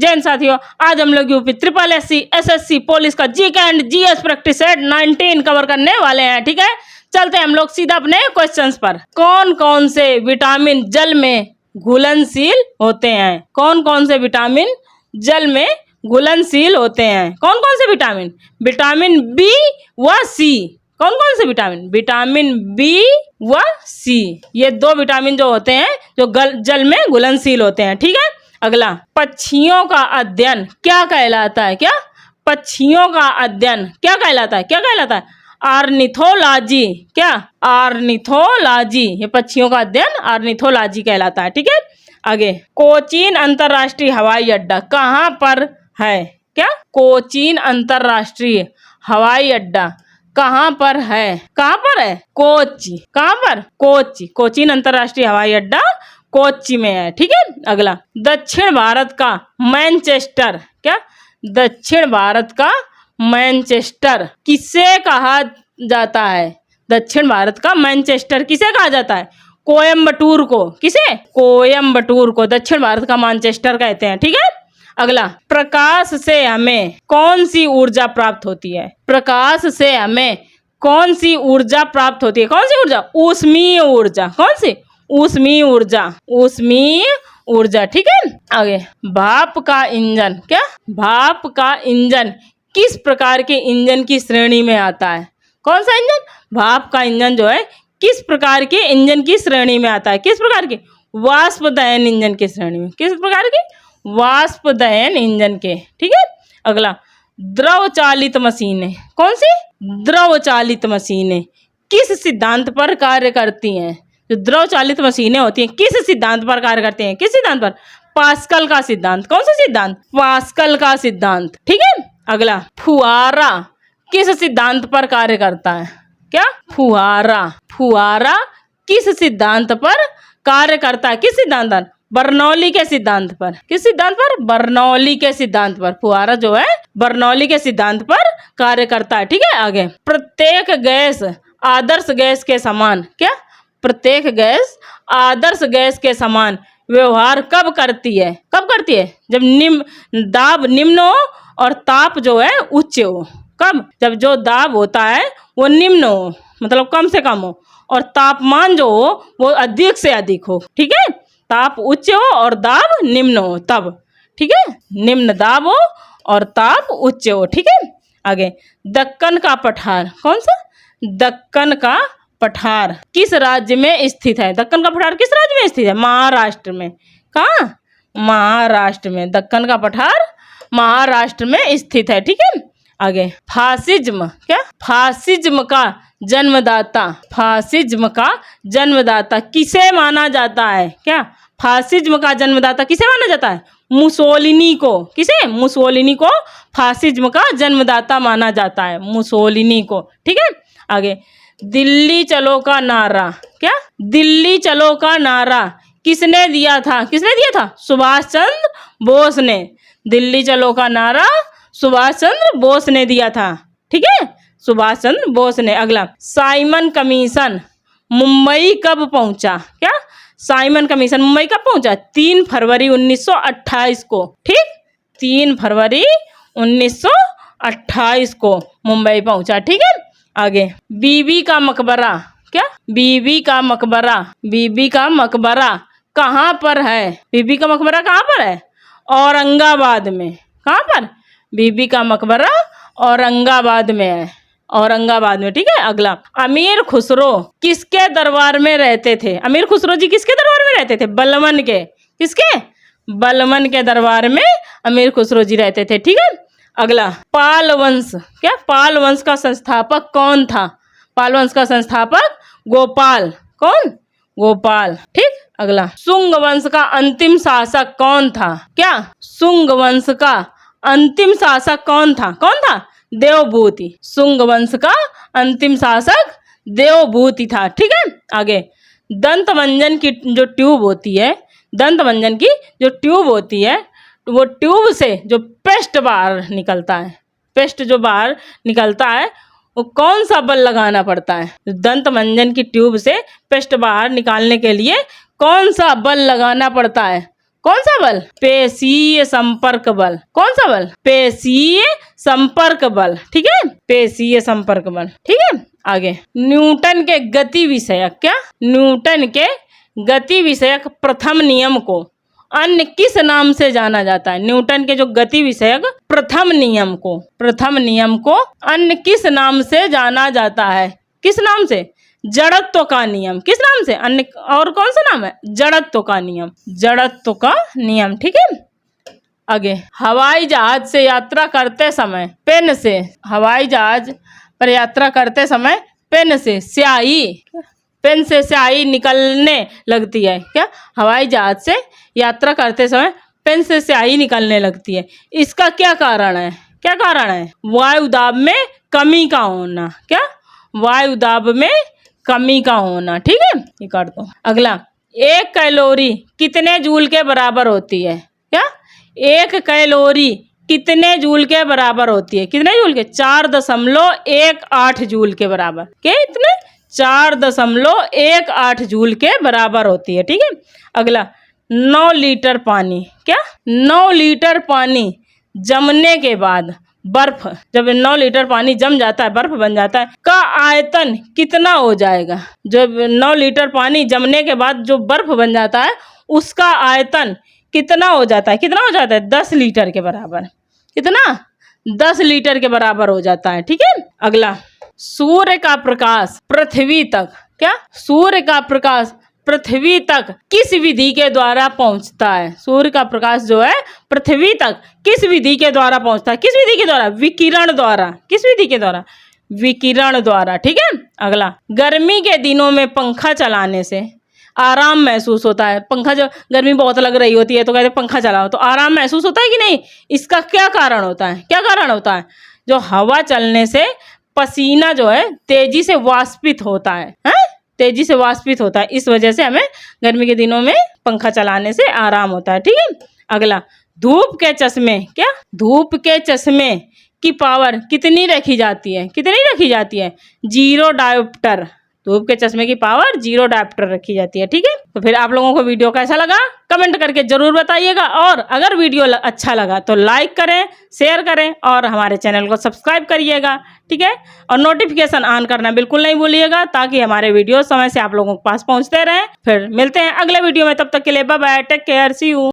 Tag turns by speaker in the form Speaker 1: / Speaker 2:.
Speaker 1: जैन साथियों, आज हम लोग UP triple SC SSC police का GK and GS practice set 19 cover करने वाले हैं। ठीक है, चलते हैं हम लोग सीधा अपने क्वेश्चंस पर। कौन कौन से विटामिन जल में घुलनशील होते हैं? कौन कौन से विटामिन जल में घुलनशील होते हैं? कौन कौन से विटामिन? विटामिन बी व सी। कौन कौन से विटामिन? विटामिन बी व सी, ये दो विटामिन जो होते हैं जो जल में घुलनशील होते हैं। ठीक है, अगला, पक्षियों का अध्ययन क्या कहलाता है? क्या? पक्षियों का अध्ययन क्या कहलाता है? क्या कहलाता है? ऑर्निथोलॉजी। क्या? ऑर्निथोलॉजी। ये पक्षियों का अध्ययन ऑर्निथोलॉजी कहलाता है। ठीक है, आगे, कोचीन अंतरराष्ट्रीय हवाई अड्डा कहाँ पर है? क्या? कोचीन अंतरराष्ट्रीय हवाई अड्डा कहाँ पर है? कहाँ पर है? कोच्चि। कहाँ पर? कोच्चि। कोचीन अंतरराष्ट्रीय हवाई अड्डा कोच्चि में है। ठीक है, अगला, दक्षिण भारत का मैनचेस्टर। क्या? दक्षिण भारत का मैनचेस्टर किसे कहा जाता है? दक्षिण भारत का मैनचेस्टर किसे कहा जाता है? कोयम्बटूर को। किसे? कोयम्बटूर को दक्षिण भारत का मैनचेस्टर कहते हैं। ठीक है, अगला, प्रकाश से हमें कौन सी ऊर्जा प्राप्त होती है? प्रकाश से हमें कौन सी ऊर्जा प्राप्त होती है? कौन सी ऊर्जा? ऊष्मीय ऊर्जा। कौन सी? ऊष्मीय ऊर्जा। ऊष्मीय ऊर्जा। ठीक है, आगे, भाप का इंजन। क्या? भाप का इंजन किस प्रकार के इंजन की श्रेणी में आता है? कौन सा इंजन? भाप का इंजन जो है किस प्रकार के इंजन की श्रेणी में आता है? किस प्रकार के? वाष्प दहन इंजन की श्रेणी में। किस प्रकार के? वाष्प दहन इंजन के। ठीक है, अगला, द्रव चालित मशीनें। कौन सी? द्रव चालित मशीनें किस सिद्धांत पर कार्य करती हैं? जो द्रव चालित मशीनें होती हैं किस सिद्धांत पर कार्य करती हैं? किस सिद्धांत पर? पास्कल का सिद्धांत। कौन सा सिद्धांत? पास्कल का सिद्धांत। ठीक है, अगला, फुहारा किस सिद्धांत पर कार्य करता है? क्या? फुहारा। फुहारा किस सिद्धांत पर कार्य करता है? किस सिद्धांत पर? बर्नौली के सिद्धांत पर। किस सिद्धांत पर? बर्नौली के सिद्धांत पर। फुहारा जो है बर्नौली के सिद्धांत पर कार्य करता है। ठीक है, आगे, प्रत्येक गैस आदर्श गैस के समान। क्या? प्रत्येक गैस आदर्श गैस के समान व्यवहार कब करती है? कब करती है? जब दाब निम्न हो और ताप जो है उच्च हो। कब? जब जो दाब होता है वो निम्न हो, मतलब कम से कम हो, और तापमान जो हो वो अधिक से अधिक हो। ठीक है, ताप उच्च हो और दाब निम्न हो तब। ठीक है, निम्न दाब हो और ताप उच्च हो। ठीक है, आगे, दक्कन का पठार। कौन सा? दक्कन का पठार किस राज्य में स्थित है? दक्कन का पठार किस राज्य में स्थित है? महाराष्ट्र में। कहाँ? महाराष्ट्र में। दक्कन का पठार महाराष्ट्र में स्थित है। ठीक है, आगे, फासिज्म। क्या? फासिज्म का जन्मदाता। फासिज्म का जन्मदाता किसे माना जाता है? क्या? फासिज्म का जन्मदाता किसे माना जाता है? मुसोलिनी को। किसे? मुसोलिनी को फासिज्म का जन्मदाता माना जाता है, मुसोलिनी को। ठीक है, आगे, दिल्ली चलो का नारा। क्या? दिल्ली चलो का नारा किसने दिया था? किसने दिया था? सुभाष चंद्र बोस ने। दिल्ली चलो का नारा सुभाष चंद्र बोस ने दिया था। ठीक है, सुभाष चंद्र बोस ने। अगला, साइमन कमीशन मुंबई कब पहुंचा? क्या? साइमन कमीशन मुंबई कब पहुंचा? 3 फरवरी 1928 को। ठीक, 3 फरवरी 1928 को मुंबई पहुंचा। ठीक है, आगे, बीबी का मकबरा। क्या? बीबी का मकबरा। बीबी का मकबरा कहाँ पर है? बीबी का मकबरा कहाँ पर है? औरंगाबाद में। कहाँ पर? बीबी का मकबरा औरंगाबाद में है। औरंगाबाद में। ठीक है, अगला, अमीर खुसरो किसके दरबार में रहते थे? अमीर खुसरो जी किसके दरबार में रहते थे? बलबन के। किसके? बलबन के दरबार में अमीर खुसरो जी रहते थे। ठीक है, अगला, पाल वंश। क्या? पाल वंश का संस्थापक कौन था? पाल वंश का संस्थापक गोपाल। कौन? गोपाल। ठीक, अगला, शुंग वंश का अंतिम शासक कौन था? क्या? शुंग वंश का अंतिम शासक कौन था? कौन था? देवभूति। शुंग वंश का अंतिम शासक देवभूति था। ठीक है, आगे, दंत मंजन की जो ट्यूब होती है, दंत मंजन की जो ट्यूब होती है, वो ट्यूब से जो पेस्ट बाहर निकलता है, पेस्ट जो बाहर निकलता है, वो कौन सा बल लगाना पड़ता है? दंत मंजन की ट्यूब से पेस्ट बाहर निकालने के लिए कौन सा बल लगाना पड़ता है? कौन सा बल? पेशीय संपर्क बल। कौन सा बल? पेशीय संपर्क बल। ठीक है, पेशीय संपर्क बल। ठीक है, आगे न्यूटन के गति विषयक, क्या? न्यूटन के गति विषयक प्रथम नियम को अन्य किस नाम से जाना जाता है? न्यूटन के जो गति विषयक प्रथम नियम को अन्य किस नाम से जाना जाता है? किस नाम से? जड़त्व का नियम। किस नाम से? अन्य और कौन सा नाम है? जड़त्व का नियम। जड़त्व का नियम। ठीक है, आगे हवाई जहाज से यात्रा करते समय पेन से, हवाई जहाज पर यात्रा करते समय पेन से स्याही निकलने लगती है। क्या? हवाई जहाज से यात्रा करते समय पेन से स्याही निकलने लगती है। इसका क्या कारण है? क्या कारण है? वायु दाब में कमी का होना। क्या? वायु दाब में कमी का होना। ठीक है, ये कर दो। अगला, एक कैलोरी कितने जूल के बराबर होती है? क्या? एक कैलोरी कितने जूल के बराबर होती है? कितने जूल के? 4.18 जूल के बराबर। क्या? इतने 4.18 जूल के बराबर होती है। ठीक है, अगला 9 लीटर पानी। क्या? 9 लीटर पानी जमने के बाद बर्फ, जब 9 लीटर पानी जम जाता है, बर्फ बन जाता है, का आयतन कितना हो जाएगा? जब 9 लीटर पानी जमने के बाद जो बर्फ बन जाता है उसका आयतन कितना हो जाता है? कितना हो जाता है? 10 लीटर के बराबर। कितना? 10 लीटर के बराबर हो जाता है। ठीक है, अगला, सूर्य का प्रकाश पृथ्वी तक, क्या? सूर्य का प्रकाश पृथ्वी तक किस विधि के द्वारा पहुंचता है? सूर्य का प्रकाश जो है पृथ्वी तक किस विधि के द्वारा पहुंचता है? किस विधि के द्वारा? विकिरण द्वारा। किस विधि के द्वारा? विकिरण द्वारा। ठीक है, अगला, गर्मी के दिनों में पंखा चलाने से आराम महसूस होता है। पंखा, जो गर्मी बहुत लग रही होती है तो कहते पंखा चलाओ, तो आराम महसूस होता है कि नहीं? इसका क्या कारण होता है? क्या कारण होता है? जो हवा चलने से पसीना जो है तेजी से वाष्पित होता है, तेजी से वाष्पित होता है। इस वजह से हमें गर्मी के दिनों में पंखा चलाने से आराम होता है। ठीक है, अगला, धूप के चश्मे, क्या? धूप के चश्मे की पावर कितनी रखी जाती है? कितनी रखी जाती है? 0 डायोप्टर। धूप के चश्मे की पावर 0 डायोप्टर रखी जाती है। ठीक है, तो फिर आप लोगों को वीडियो कैसा लगा कमेंट करके जरूर बताइएगा, और अगर वीडियो अच्छा लगा तो लाइक करें, शेयर करें और हमारे चैनल को सब्सक्राइब करिएगा। ठीक है, और नोटिफिकेशन ऑन करना बिल्कुल नहीं भूलिएगा, ताकि हमारे वीडियो समय से आप लोगों के पास पहुंचते रहें। फिर मिलते हैं अगले वीडियो में, तब तक के लिए bye bye, take care, see you.